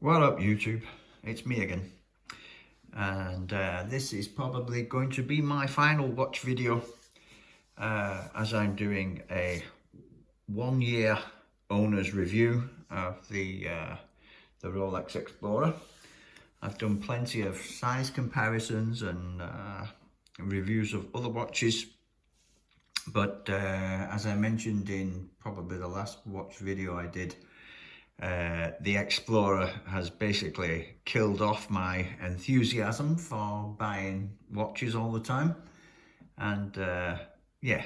What up, YouTube? It's me again, and this is probably going to be my final watch video, as I'm doing a 1-year owner's review of the Rolex Explorer. I've done plenty of size comparisons and reviews of other watches, but as I mentioned in probably the last watch video I did, the Explorer has basically killed off my enthusiasm for buying watches all the time. And yeah,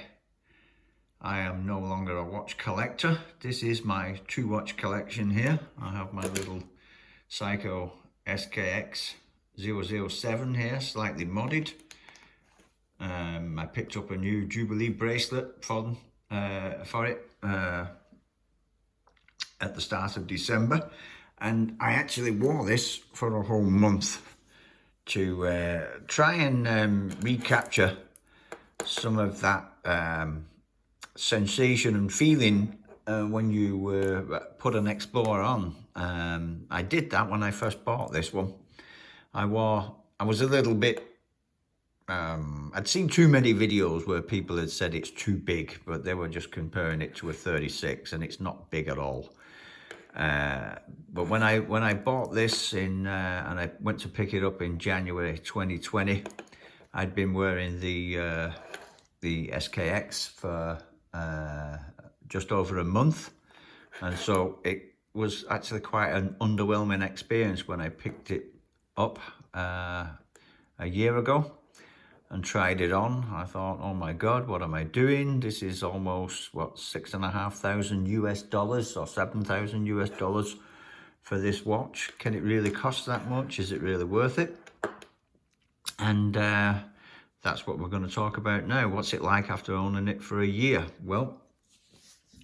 I am no longer a watch collector. This is my two watch collection here. I have my little Psycho SKX 007 here, slightly modded. I picked up a new Jubilee bracelet for it at the start of December, and I actually wore this for a whole month to try and recapture some of that sensation and feeling when you put an Explorer on. I did that when I first bought this one. I was a little bit I'd seen too many videos where people had said it's too big, but they were just comparing it to a 36, and it's not big at all. But when I bought this and I went to pick it up in January 2020, I'd been wearing the SKX for just over a month, and so it was actually quite an underwhelming experience when I picked it up a year ago and tried it on. I thought, oh my God, what am I doing? This is almost, what, $6,500 US or $7,000 US for this watch. Can it really cost that much? Is it really worth it? And that's what we're going to talk about now. What's it like after owning it for a year? Well,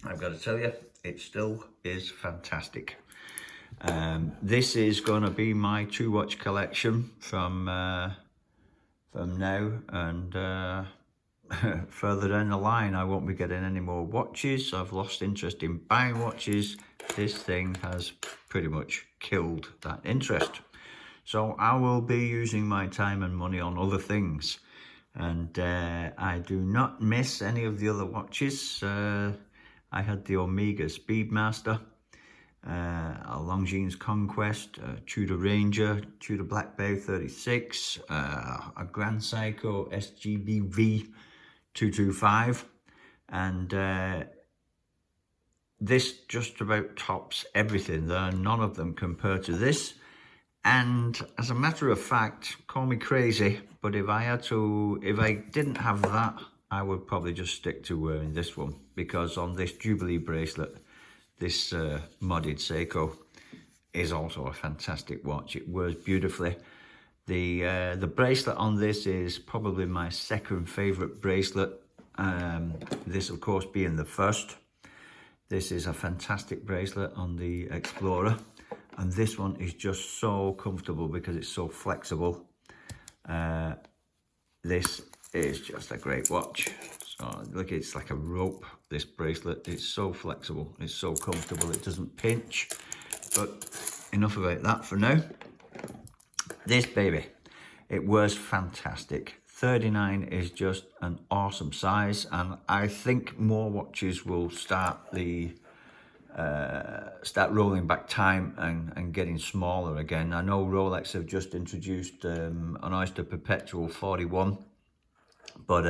I've got to tell you, it still is fantastic. This is going to be my two watch collection from now and further down the line. I won't be getting any more watches. I've lost interest in buying watches. This thing has pretty much killed that interest. So I will be using my time and money on other things. And I do not miss any of the other watches. I had the Omega Speedmaster, a Longines Conquest, a Tudor Ranger, Tudor Black Bay 36, a Grand Seiko SGBV 225, and this just about tops everything. There are none of them compared to this. And as a matter of fact, call me crazy, but if I didn't have that, I would probably just stick to wearing this one, because on this Jubilee bracelet, this modded Seiko is also a fantastic watch. It wears beautifully. The bracelet on this is probably my second favorite bracelet. This, of course, being the first. This is a fantastic bracelet on the Explorer, and this one is just so comfortable because it's so flexible. This is just a great watch. So look, it's like a rope, this bracelet. It's so flexible, it's so comfortable, it doesn't pinch. But enough about that for now. This baby, it wears fantastic. 39 is just an awesome size, and I think more watches will start rolling back time and getting smaller again. I know Rolex have just introduced an Oyster Perpetual 41, but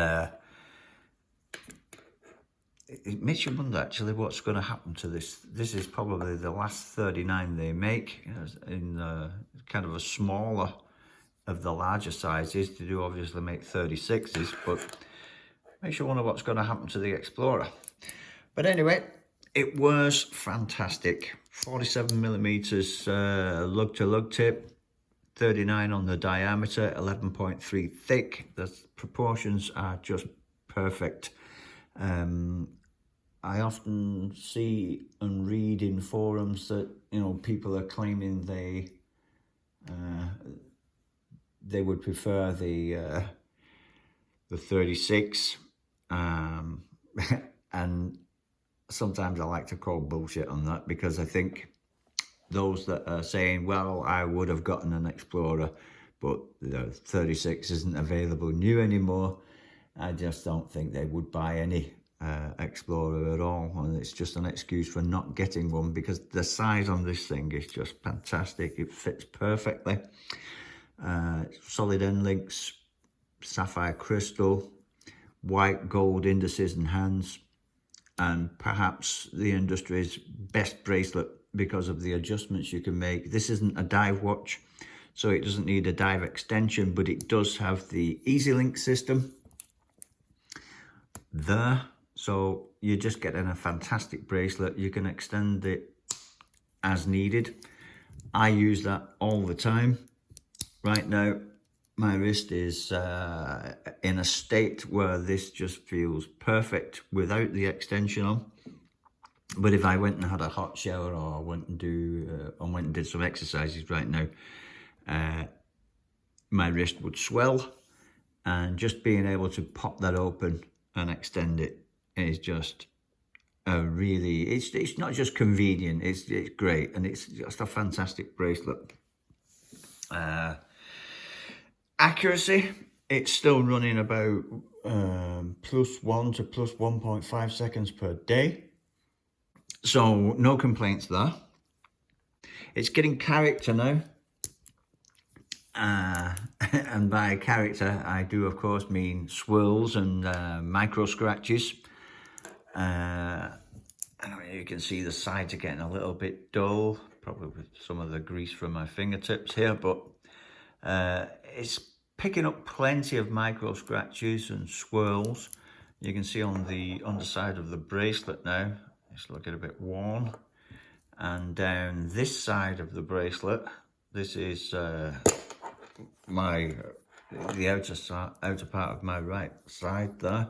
it makes you wonder actually what's going to happen to this. This is probably the last 39 they make in kind of a smaller of the larger sizes. They do obviously make 36s, but makes you wonder what's going to happen to the Explorer. But anyway, it was fantastic. 47 millimeters lug to lug tip, 39 on the diameter, 11.3 thick. The proportions are just perfect. I often see and read in forums that, you know, people are claiming they would prefer the 36, and sometimes I like to call bullshit on that, because I think those that are saying, well, I would have gotten an Explorer, but the 36 isn't available new anymore. I just don't think they would buy any Explorer at all, and it's just an excuse for not getting one, because the size on this thing is just fantastic. It fits perfectly. Solid end links, sapphire crystal, white gold indices and hands, and perhaps the industry's best bracelet because of the adjustments you can make. This isn't a dive watch, so it doesn't need a dive extension, but it does have the Easy Link system there. So you're just getting a fantastic bracelet. You can extend it as needed. I use that all the time. Right now, my wrist is in a state where this just feels perfect without the extension on. But if I went and had a hot shower, or went and did some exercises right now, my wrist would swell, and just being able to pop that open and extend it is just a really, it's not just convenient, it's great, and it's just a fantastic bracelet. Accuracy, it's still running about +1 to +1.5 seconds per day, so no complaints there. It's getting character now, and by character I do of course mean swirls and micro scratches. You can see the sides are getting a little bit dull, probably with some of the grease from my fingertips here, but it's picking up plenty of micro scratches and swirls. You can see on the underside of the bracelet now, it's looking a bit worn. And down this side of the bracelet, this is the outer part of my right side there.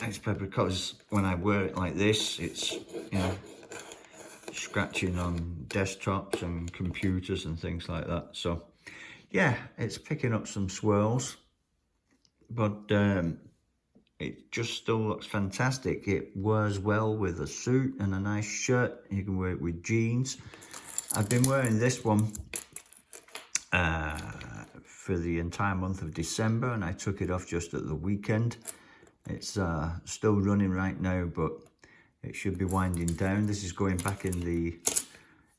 It's because when I wear it like this, it's, scratching on desktops and computers and things like that. So yeah, it's picking up some swirls, but it just still looks fantastic. It wears well with a suit and a nice shirt. You can wear it with jeans. I've been wearing this one for the entire month of December, and I took it off just at the weekend. It's still running right now, but it should be winding down. This is going back in the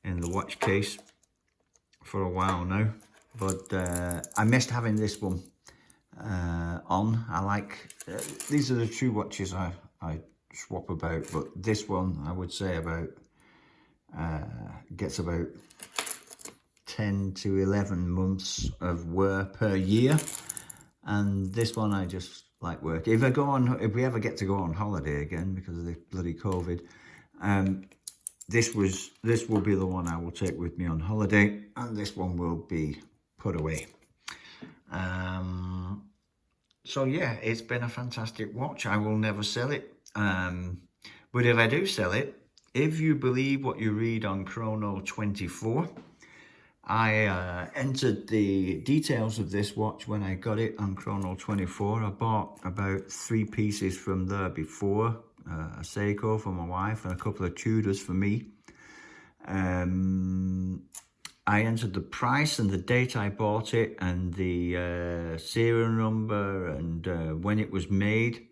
watch case for a while now, but I missed having this one on. I like these are the two watches I swap about, but this one I would say about gets about 10 to 11 months of wear per year, and this one I just like work. If we ever get to go on holiday again because of the bloody COVID, this will be the one I will take with me on holiday, and this one will be put away. So yeah, it's been a fantastic watch. I will never sell it, but if I do sell it, if you believe what you read on Chrono24, I entered the details of this watch when I got it on Chrono24. I bought about 3 pieces from there before, a Seiko for my wife and a couple of Tudors for me. I entered the price and the date I bought it, and the serial number, and when it was made,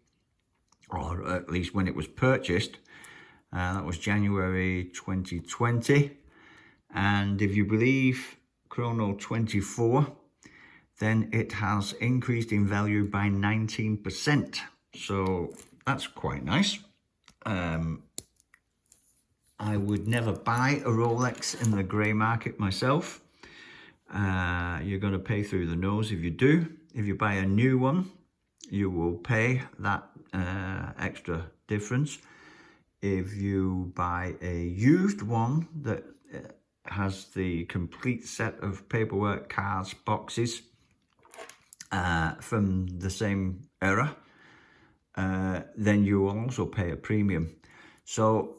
or at least when it was purchased. That was January 2020. And if you believe Chrono24, then it has increased in value by 19%. So that's quite nice. I would never buy a Rolex in the grey market myself. You're going to pay through the nose if you do. If you buy a new one, you will pay that extra difference. If you buy a used one that has the complete set of paperwork, cards, boxes from the same era, then you will also pay a premium. So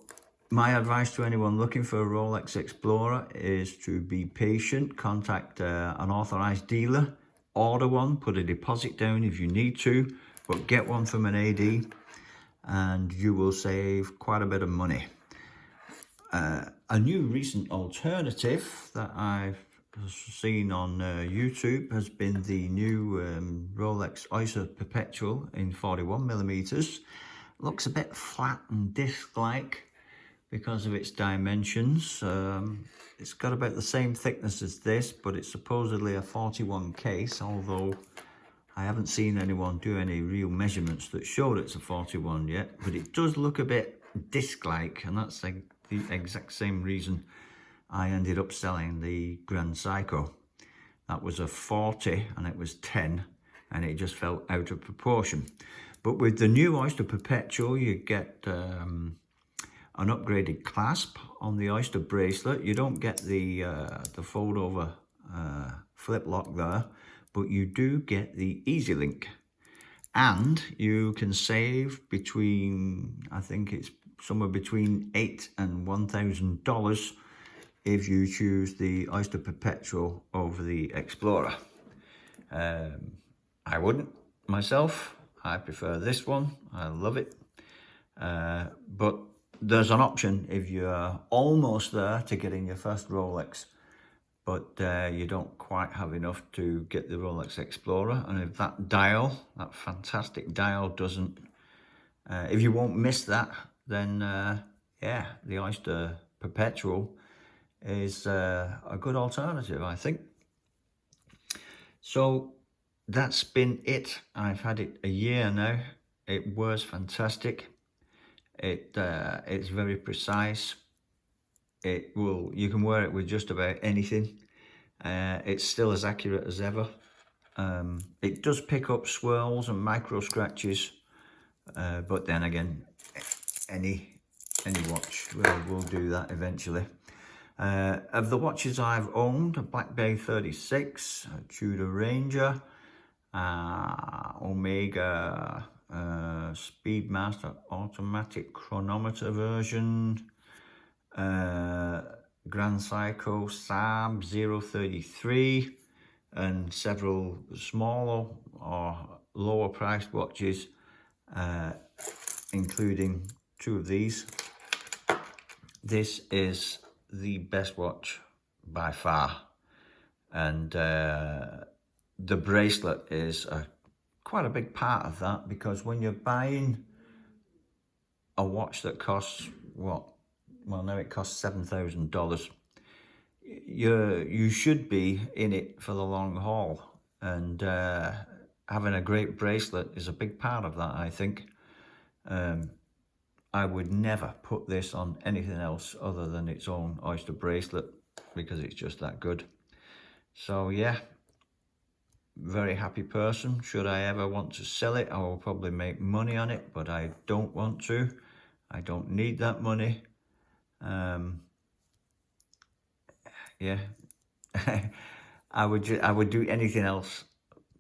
my advice to anyone looking for a Rolex Explorer is to be patient, contact an authorized dealer, order one, put a deposit down if you need to, but get one from an AD and you will save quite a bit of money. A new recent alternative that I've seen on YouTube has been the new Rolex Oyster Perpetual in 41mm. Looks a bit flat and disc-like because of its dimensions. It's got about the same thickness as this, but it's supposedly a 41 case, although I haven't seen anyone do any real measurements that showed it's a 41 yet, but it does look a bit disc-like, and that's the exact same reason I ended up selling the Grand Seiko. That was a 40 and it was 10, and it just fell out of proportion. But with the new Oyster Perpetual, you get an upgraded clasp on the Oyster bracelet. You don't get the fold over flip lock there, but you do get the Easy Link, and you can save between, I think it's somewhere between $8,000 and $1,000 if you choose the Oyster Perpetual over the Explorer. I wouldn't myself. I prefer this one. I love it. But there's an option if you're almost there to getting your first Rolex, but you don't quite have enough to get the Rolex Explorer. And if that dial, that fantastic dial, doesn't, if you won't miss that, then yeah, the Oyster Perpetual is a good alternative, I think. So that's been it. I've had it a year now. It wears fantastic. It's very precise. You can wear it with just about anything. It's still as accurate as ever. It does pick up swirls and micro scratches, but then again, any watch will do that eventually. Of the watches I've owned, a Black Bay 36, a Tudor Ranger, Omega Speedmaster automatic chronometer version, Grand Seiko Saab 033, and several smaller or lower priced watches, including two of these. This is the best watch by far, and the bracelet is quite a big part of that, because when you're buying a watch that costs well now it costs $7,000, you should be in it for the long haul, and having a great bracelet is a big part of that, I think. I would never put this on anything else other than its own Oyster bracelet, because it's just that good. So yeah, very happy person. Should I ever want to sell it, I will probably make money on it, but I don't want to. I don't need that money. Yeah, I would do anything else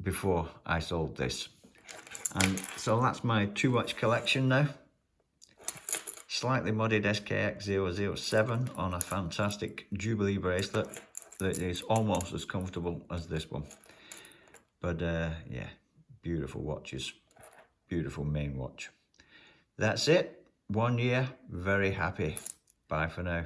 before I sold this. And so that's my 2-watch collection now. Slightly modded SKX 007 on a fantastic Jubilee bracelet that is almost as comfortable as this one. But yeah, beautiful watches, beautiful main watch. That's it. 1 year, very happy. Bye for now.